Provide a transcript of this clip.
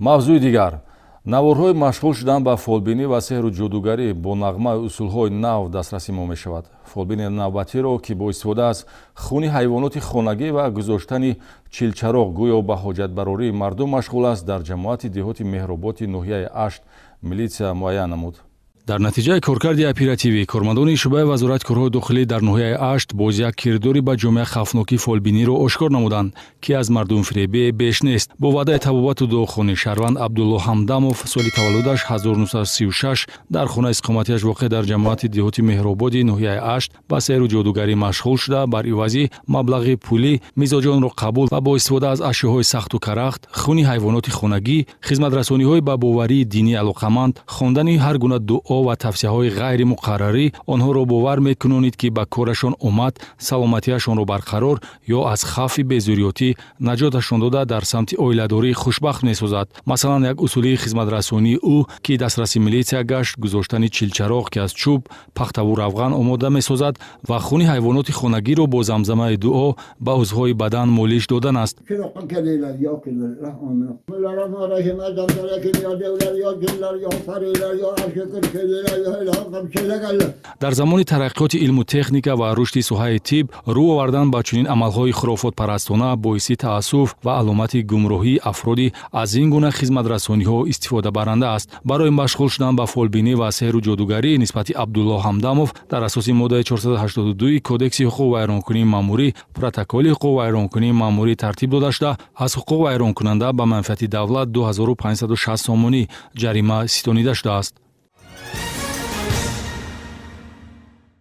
мавзӯи дигар наворҳои машғул шудан ба фолбинӣ ва сеҳру ҷодугарӣ бо нағмаи усулҳои нав дастрасӣ мо мешавад. Фолбини навбатиро ки бо истифода аз хуни ҳайвоноти хонагӣ ва гузоштани чилчароғ гӯё ба ҳоҷатбарории мардум машғул аст, дар ҷамоати деҳоти меҳроботи ноҳияи Ашт милитсия муайян намуд. Дар натиҷаи коркарди оперативӣ кормандони шӯъбаи вазорати корҳои дохилӣ дар ноҳияи Ашт боз як кирдори ба ҷомеа хавфноки фолбиниро ошкор намуданд, ки аз мардумфиребӣ беш нест. Бо ваъдаи табобату дуохонӣ шаҳрванд Абдулло Ҳамдамов соли таваллудаш 1936 дар хонаи иқоматиаш воқеъ дар ҷамоати деҳоти меҳроботи ноҳияи Ашт ба сеҳру ҷодугарӣ машғул шуда, бар ивази маблағи пулӣ мизоҷонро қабул ва бо истифода аз ашёҳои сахту карахт, хуни ҳайвоноти хонагӣ, хизматрасониҳои ба боварии динӣ алоқаманд, хондани ҳар гуна дуо ва тавсияҳои ғайримуқаррарӣ онҳоро бовар мекунонид, ки ба корашон омад саломатиашонро барқарор ё аз хавфи безурётӣ наҷоташон дода дар самти оиладорӣ хушбахт месозад. Масалан, як усули хизматрасонии ӯ, ки дастрасӣ милитсия гашт, гузоштани чилчароғ, ки аз чӯб, пахтаву равған омода месозад ва хуни ҳайвоноти хонагиро бо замзамаи дуо ба узвҳои бадан молиш додан аст. дар замони тараққиёти илму техника ва рушди соҳаи тиб рӯ овардан ба чунин амалҳои хурофотпарастона боиси таассуф ва аломати гумроҳии афроди аз ин гуна хизматрасониҳо истифодабаранда аст. Барои машғул шудан ба фолбинӣ ва сеҳру ҷодугарӣ нисбати Абдулло Ҳамдамов дар асоси моддаи 482 Кодекси ҳуқуқи вайронкунии маъмурӣ протоколи ҳуқуқи вайронкунии маъмурӣ тартиб дода шуда, аз ҳуқуқ вайронкунанда ба манфиати давлат 2560 сомонӣ ҷарима ситонида шудааст.